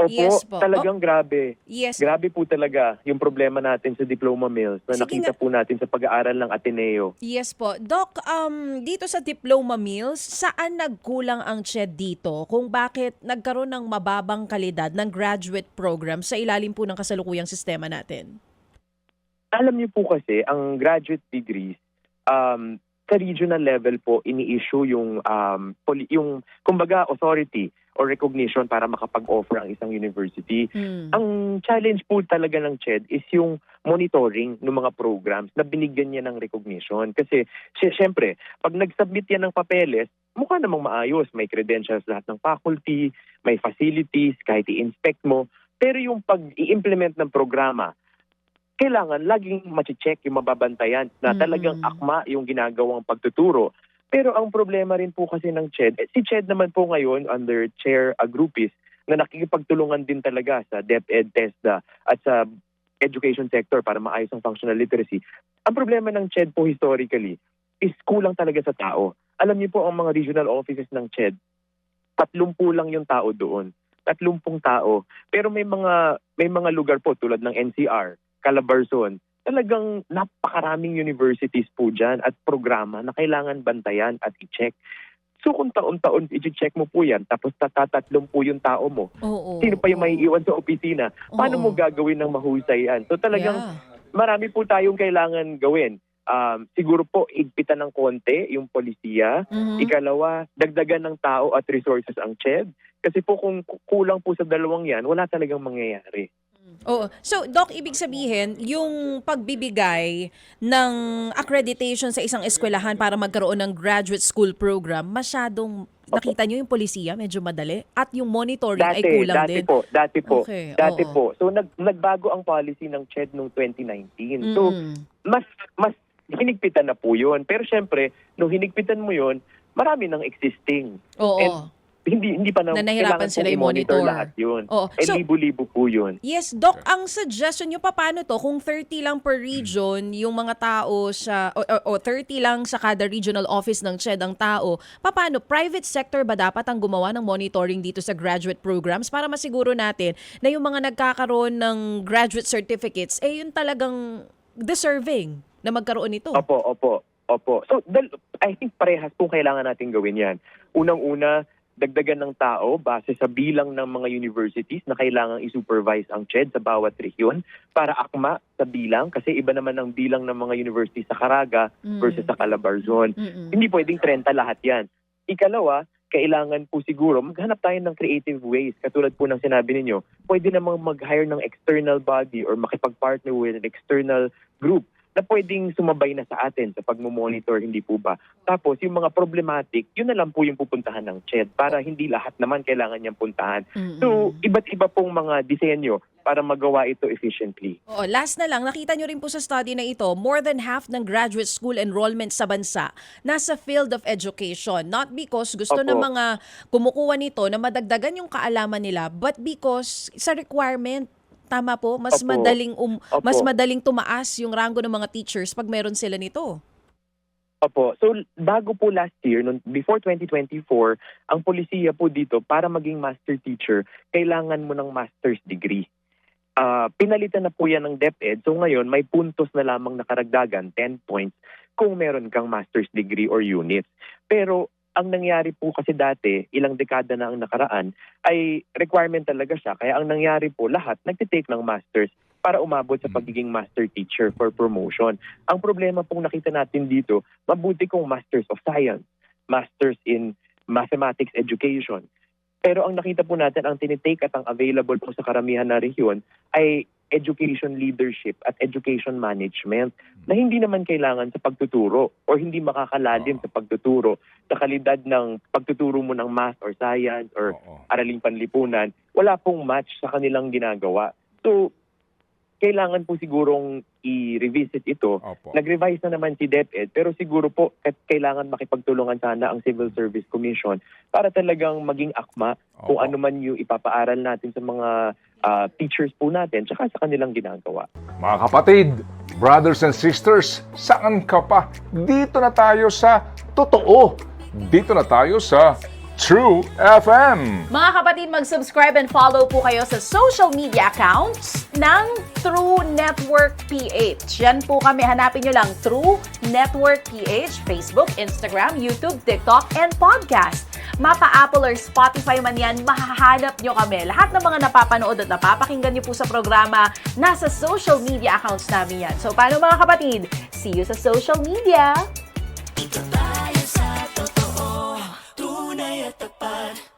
Yes Opo, po. talagang grabe. Yes. Grabe po talaga yung problema natin sa diploma mills na Sige nakita nga. po natin sa pag-aaral ng Ateneo. Yes po. Doc, dito sa diploma mills, saan nagkulang ang CHED dito kung bakit nagkaroon ng mababang kalidad ng graduate program sa ilalim po ng kasalukuyang sistema natin? Alam niyo po kasi, ang graduate degrees, sa regional level po, ini-issue yung kumbaga, authority or recognition para makapag-offer ang isang university. Mm. Ang challenge po talaga ng CHED is yung monitoring ng mga programs na binigyan niya ng recognition. Kasi, siyempre, pag nag-submit yan ng papeles, mukha namang maayos. May credentials lahat ng faculty, may facilities, kahit i-inspect mo. Pero yung pag-i-implement ng programa, kailangan laging machi-check yung mababantayan na talagang akma yung ginagawang pagtuturo. Pero ang problema rin po kasi ng CHED, si CHED naman po ngayon under Chair Agrupis na nakikipagtulungan din talaga sa DepEd, TESDA at sa education sector para maayos ang functional literacy. Ang problema ng CHED po historically is kulang talaga sa tao. Alam niyo po ang mga regional offices ng CHED, 30 lang yung tao doon. 30 tao. Pero may mga lugar po tulad ng NCR, Calabarzon, talagang napakaraming universities po dyan at programa na kailangan bantayan at i-check. So kung taon-taon i-check mo po yan, tapos tatatlong po yung tao mo, Oo. sino pa yung may iwan sa opisina? Paano Oo. mo gagawin ng mahusay yan? So talagang Yeah. marami po tayong kailangan gawin. Siguro po, igpitan ng konti yung polisiya. Mhm. Ikalawa, dagdagan ng tao at resources ang CHED. Kasi po kung kulang po sa dalawang yan, wala talagang mangyayari. Oo. So, Doc, ibig sabihin, yung pagbibigay ng accreditation sa isang eskwelahan para magkaroon ng graduate school program, masyadong, nakita nyo yung polisiya, medyo madali? At yung monitoring ay kulang din? Dati po. Okay, Dati oo. po. So, nagbago ang policy ng CHED noong 2019. So, mas hinigpitan na po yun. Pero syempre, nung hinigpitan mo yun, marami nang existing. Oo. And hindi pa na Na nahirapan kailangan sila pong i-monitor i-monitor. lahat yun. Oo. So, Libo-libo po yun. yes, Doc, ang suggestion nyo, paano to? Kung 30 lang per region, yung mga tao sa, o 30 lang sa kada regional office ng CHED ang tao, paano? Private sector ba dapat ang gumawa ng monitoring dito sa graduate programs para masiguro natin na yung mga nagkakaroon ng graduate certificates, eh yun talagang deserving na magkaroon nito? Opo. So, I think parehas po kailangan natin gawin yan. Unang-una, dagdagan ng tao base sa bilang ng mga universities na kailangang i-supervise ang CHED sa bawat rehiyon para akma sa bilang kasi iba naman ang bilang ng mga universities sa Caraga versus sa Calabarzon. Hindi pwedeng 30 lahat yan. Ikalawa, kailangan po siguro maghanap tayo ng creative ways. Katulad po ng sinabi ninyo, pwede namang mag-hire ng external body or makipag-partner with an external group na pwedeng sumabay na sa atin sa pagmumonitor, hindi po ba? Tapos, yung mga problematic, yun na lang po yung pupuntahan ng CHED para hindi lahat naman kailangan niyang puntahan. So, iba't iba pong mga disenyo para magawa ito efficiently. Oo, last na lang, nakita nyo rin po sa study na ito, more than half ng graduate school enrollment sa bansa nasa field of education. Not because gusto ng Opo. mga kumukuha nito na madagdagan yung kaalaman nila, but because sa requirement. Tama po, mas Opo. mas madaling tumaas yung rango ng mga teachers pag meron sila nito. Opo. So, bago po last year, before 2024, ang polisiya po dito, para maging master teacher, kailangan mo ng master's degree. Pinalitan na po yan ng DepEd. So ngayon, may puntos na lamang nakaragdagan, 10 points, kung meron kang master's degree or units. Pero ang nangyari po kasi dati, ilang dekada na ang nakaraan, ay requirement talaga siya. Kaya ang nangyari po, lahat nagtitake ng masters para umabot sa pagiging master teacher for promotion. Ang problema pong nakita natin dito, mabuti kong masters of science, masters in mathematics education. Pero ang nakita po natin, ang tinitake at ang available po sa karamihan na rehiyon ay education leadership at education management na hindi naman kailangan sa pagtuturo or hindi makakalalim sa pagtuturo sa kalidad ng pagtuturo mo ng math or science or araling panlipunan. Wala pong match sa kanilang ginagawa. So, kailangan po sigurong i-revisit ito. Opo. Nag-revise na naman si DepEd, pero siguro po kailangan makipagtulungan sana ang Civil Service Commission para talagang maging akma kung Opo. ano man yung ipapaaral natin sa mga teachers po natin tsaka sa kanilang ginagawa. Mga kapatid, brothers and sisters, saan ka pa? Dito na tayo sa totoo. Dito na tayo sa True FM. Mga kapatid, mag-subscribe and follow po kayo sa social media accounts ng True Network PH. Yan po kami. Hanapin nyo lang True Network PH, Facebook, Instagram, YouTube, TikTok, and podcast. Mapa Apple or Spotify man yan, mahahanap nyo kami. Lahat ng mga napapanood at napapakinggan nyo po sa programa, nasa social media accounts namin yan. So, paano mga kapatid? See you sa social media! Dito tayo sa totoo, tunay at tapat.